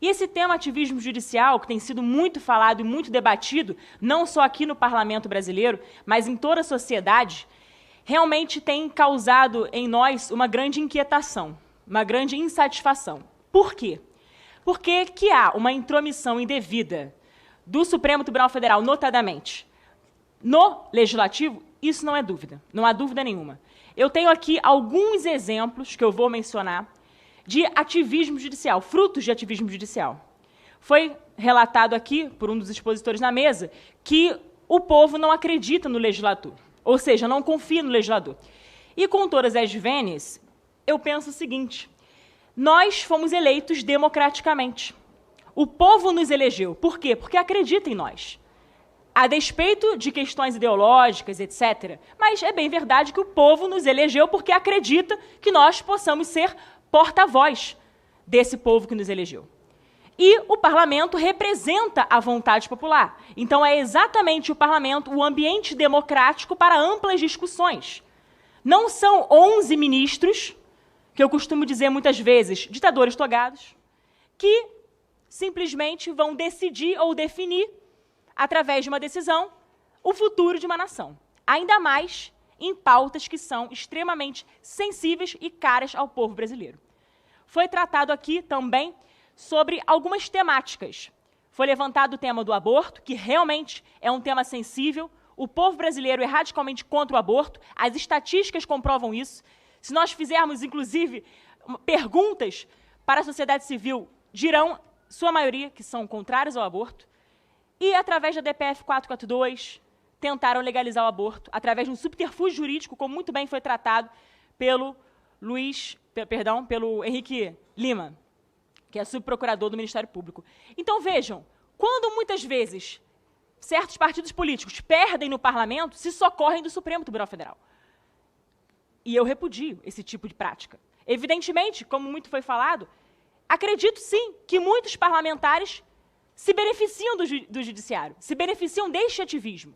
E esse tema ativismo judicial, que tem sido muito falado e muito debatido, não só aqui no parlamento brasileiro, mas em toda a sociedade, realmente tem causado em nós uma grande inquietação, uma grande insatisfação. Por quê? Porque que há uma intromissão indevida do Supremo Tribunal Federal, notadamente, no Legislativo, isso não é dúvida, não há dúvida nenhuma. Eu tenho aqui alguns exemplos que eu vou mencionar de ativismo judicial, frutos de ativismo judicial. Foi relatado aqui, por um dos expositores na mesa, que o povo não acredita no legislador, ou seja, não confia no legislador. E com todas as vênias, eu penso o seguinte: nós fomos eleitos democraticamente. O povo nos elegeu. Por quê? Porque acredita em nós. A despeito de questões ideológicas, etc. Mas é bem verdade que o povo nos elegeu porque acredita que nós possamos ser porta-voz desse povo que nos elegeu. E o parlamento representa a vontade popular. Então é exatamente o parlamento, o ambiente democrático para amplas discussões. Não são 11 ministros, que eu costumo dizer muitas vezes, ditadores togados, que simplesmente vão decidir ou definir, através de uma decisão, o futuro de uma nação. Ainda mais em pautas que são extremamente sensíveis e caras ao povo brasileiro. Foi tratado aqui também sobre algumas temáticas. Foi levantado o tema do aborto, que realmente é um tema sensível. O povo brasileiro é radicalmente contra o aborto. As estatísticas comprovam isso. Se nós fizermos, inclusive, perguntas para a sociedade civil, dirão, sua maioria, que são contrários ao aborto. E, através da DPF 442, tentaram legalizar o aborto, através de um subterfúgio jurídico, como muito bem foi tratado pelo pelo Henrique Lima, que é subprocurador do Ministério Público. Então, vejam, quando muitas vezes certos partidos políticos perdem no parlamento, se socorrem do Supremo Tribunal Federal. E eu repudio esse tipo de prática. Evidentemente, como muito foi falado, acredito sim que muitos parlamentares se beneficiam do judiciário, se beneficiam deste ativismo.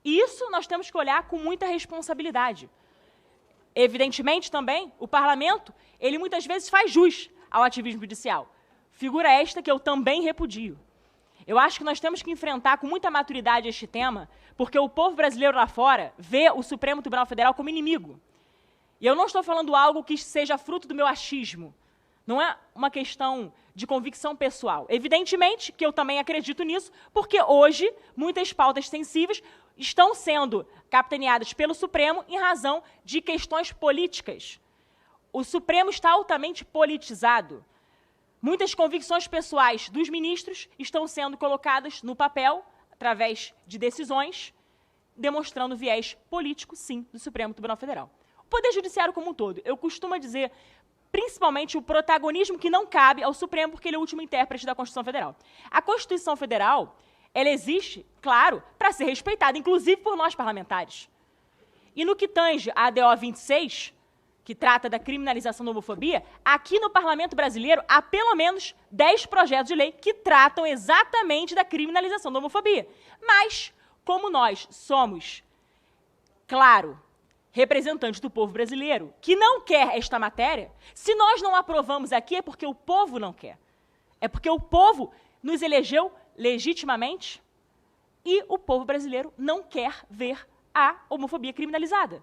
E isso nós temos que olhar com muita responsabilidade. Evidentemente, também, o parlamento, ele muitas vezes faz jus ao ativismo judicial. Figura esta que eu também repudio. Eu acho que nós temos que enfrentar com muita maturidade este tema, porque o povo brasileiro lá fora vê o Supremo Tribunal Federal como inimigo. E eu não estou falando algo que seja fruto do meu achismo. Não é uma questão de convicção pessoal. Evidentemente que eu também acredito nisso, porque hoje muitas pautas sensíveis estão sendo capitaneadas pelo Supremo em razão de questões políticas. O Supremo está altamente politizado. Muitas convicções pessoais dos ministros estão sendo colocadas no papel, através de decisões, demonstrando viés político, sim, do Supremo Tribunal Federal. O Poder Judiciário como um todo, eu costumo dizer, principalmente o protagonismo que não cabe ao Supremo, porque ele é o último intérprete da Constituição Federal. A Constituição Federal, ela existe, claro, para ser respeitada, inclusive por nós parlamentares. E no que tange a ADO 26, que trata da criminalização da homofobia, aqui no Parlamento Brasileiro há pelo menos 10 projetos de lei que tratam exatamente da criminalização da homofobia. Mas, como nós somos, claro, representantes do povo brasileiro, que não quer esta matéria, se nós não aprovamos aqui é porque o povo não quer. É porque o povo nos elegeu legitimamente e o povo brasileiro não quer ver a homofobia criminalizada.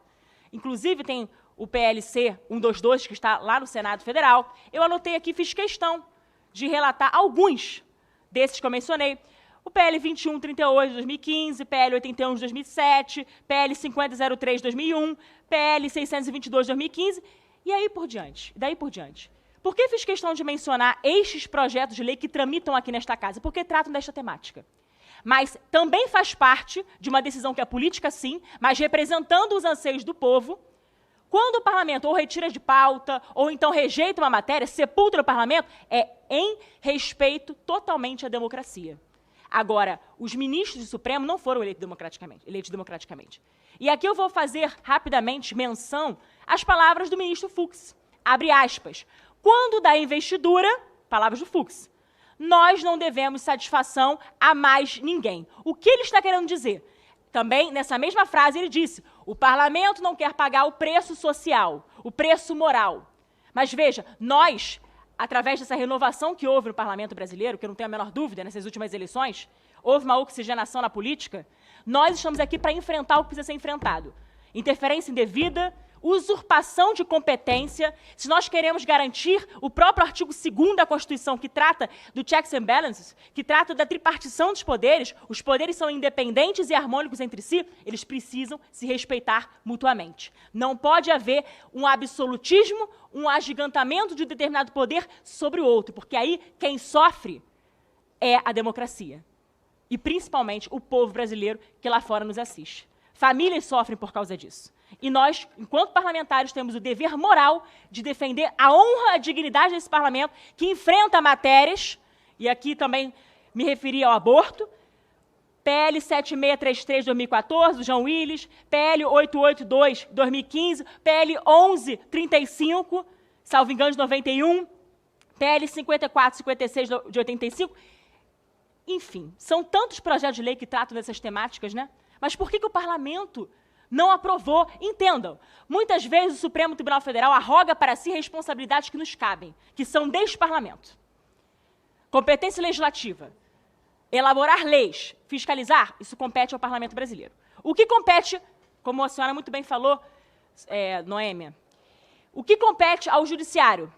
Inclusive, tem o PLC 122, que está lá no Senado Federal. Eu anotei aqui, fiz questão de relatar alguns desses que eu mencionei. O PL 2138 de 2015, PL 81 de 2007, PL 5003 de 2001, PL 622 de 2015, e aí por diante, daí por diante. Por que fiz questão de mencionar estes projetos de lei que tramitam aqui nesta casa? Porque tratam desta temática. Mas também faz parte de uma decisão que é política, sim, mas representando os anseios do povo. Quando o parlamento ou retira de pauta, ou então rejeita uma matéria, sepulta no parlamento, é em respeito totalmente à democracia. Agora, os ministros do Supremo não foram eleitos democraticamente. E aqui eu vou fazer rapidamente menção às palavras do ministro Fux. Abre aspas. Quando da investidura, palavras do Fux, nós não devemos satisfação a mais ninguém. O que ele está querendo dizer? Também, nessa mesma frase, ele disse, o parlamento não quer pagar o preço social, o preço moral. Mas veja, nós, através dessa renovação que houve no parlamento brasileiro, que eu não tenho a menor dúvida nessas últimas eleições, houve uma oxigenação na política, nós estamos aqui para enfrentar o que precisa ser enfrentado. Interferência indevida, usurpação de competência. Se nós queremos garantir o próprio artigo 2º da Constituição, que trata do checks and balances, que trata da tripartição dos poderes, os poderes são independentes e harmônicos entre si, eles precisam se respeitar mutuamente. Não pode haver um absolutismo, um agigantamento de um determinado poder sobre o outro, porque aí quem sofre é a democracia. E principalmente o povo brasileiro que lá fora nos assiste. Famílias sofrem por causa disso. E nós, enquanto parlamentares, temos o dever moral de defender a honra, a dignidade desse parlamento, que enfrenta matérias, e aqui também me referi ao aborto, PL 7633 de 2014, do João Willis, PL 882 de 2015, PL 1135, salvo engano, de 91, PL 5456 de 85. Enfim, são tantos projetos de lei que tratam dessas temáticas, né? Mas por que o parlamento não aprovou? Entendam, muitas vezes o Supremo Tribunal Federal arroga para si responsabilidades que nos cabem, que são deste parlamento. Competência legislativa, elaborar leis, fiscalizar, isso compete ao parlamento brasileiro. O que compete, como a senhora muito bem falou, Noêmia, o que compete ao judiciário?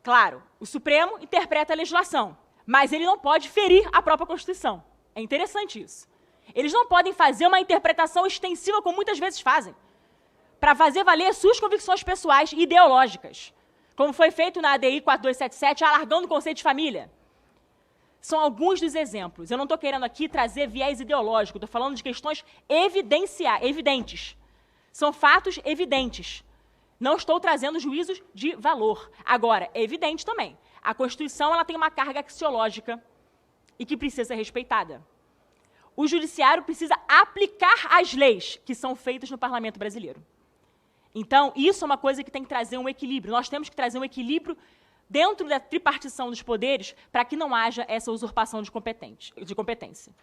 Claro, o Supremo interpreta a legislação, mas ele não pode ferir a própria Constituição. É interessante isso. Eles não podem fazer uma interpretação extensiva, como muitas vezes fazem, para fazer valer suas convicções pessoais e ideológicas, como foi feito na ADI 4277, alargando o conceito de família. São alguns dos exemplos. Eu não estou querendo aqui trazer viés ideológico, estou falando de questões evidentes. São fatos evidentes. Não estou trazendo juízos de valor. Agora, é evidente também, a Constituição ela tem uma carga axiológica e que precisa ser respeitada. O judiciário precisa aplicar as leis que são feitas no parlamento brasileiro. Então, isso é uma coisa que tem que trazer um equilíbrio. Nós temos que trazer um equilíbrio dentro da tripartição dos poderes para que não haja essa usurpação de competência,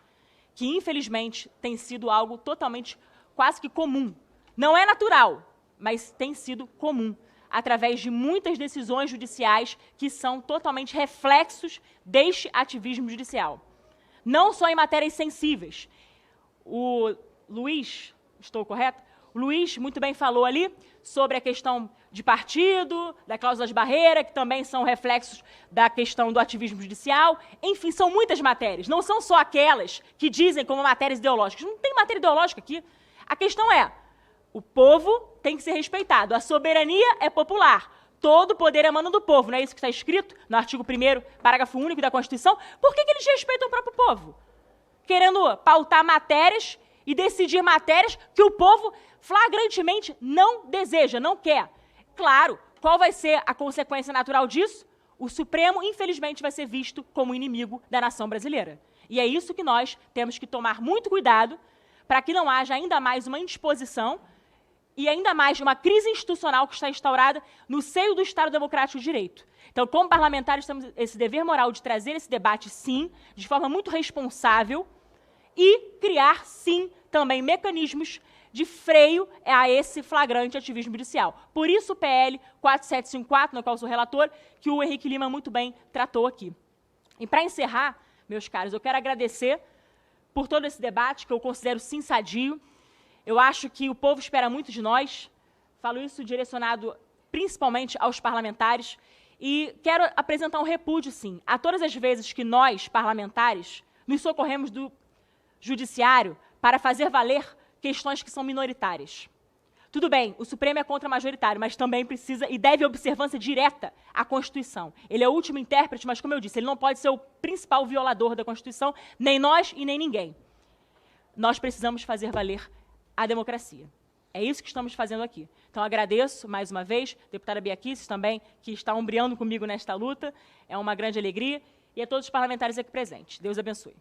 que, infelizmente, tem sido algo totalmente, quase que comum. Não é natural, mas tem sido comum, através de muitas decisões judiciais que são totalmente reflexos deste ativismo judicial. Não só em matérias sensíveis. O Luiz, estou correto? O Luiz muito bem falou ali sobre a questão de partido, da cláusula de barreira, que também são reflexos da questão do ativismo judicial. Enfim, são muitas matérias. Não são só aquelas que dizem como matérias ideológicas. Não tem matéria ideológica aqui. A questão é, o povo tem que ser respeitado. A soberania é popular. Todo poder emana do povo, não é isso que está escrito no artigo 1º, parágrafo único da Constituição? Por que eles respeitam o próprio povo? Querendo pautar matérias e decidir matérias que o povo flagrantemente não deseja, não quer. Claro, qual vai ser a consequência natural disso? O Supremo, infelizmente, vai ser visto como inimigo da nação brasileira. E é isso que nós temos que tomar muito cuidado para que não haja ainda mais uma indisposição e ainda mais de uma crise institucional que está instaurada no seio do Estado Democrático de Direito. Então, como parlamentares, temos esse dever moral de trazer esse debate, sim, de forma muito responsável e criar, sim, também mecanismos de freio a esse flagrante ativismo judicial. Por isso o PL 4754, no qual sou relator, que o Henrique Lima muito bem tratou aqui. E para encerrar, meus caros, eu quero agradecer por todo esse debate, que eu considero sim sadio. Eu acho que o povo espera muito de nós, falo isso direcionado principalmente aos parlamentares, e quero apresentar um repúdio, sim, a todas as vezes que nós, parlamentares, nos socorremos do judiciário para fazer valer questões que são minoritárias. Tudo bem, o Supremo é contra-majoritário, mas também precisa e deve observância direta à Constituição. Ele é o último intérprete, mas, como eu disse, ele não pode ser o principal violador da Constituição, nem nós e nem ninguém. Nós precisamos fazer valer a democracia. É isso que estamos fazendo aqui. Então, agradeço, mais uma vez, a deputada Bia Kicis também, que está ombreando comigo nesta luta. É uma grande alegria. E a todos os parlamentares aqui presentes. Deus abençoe.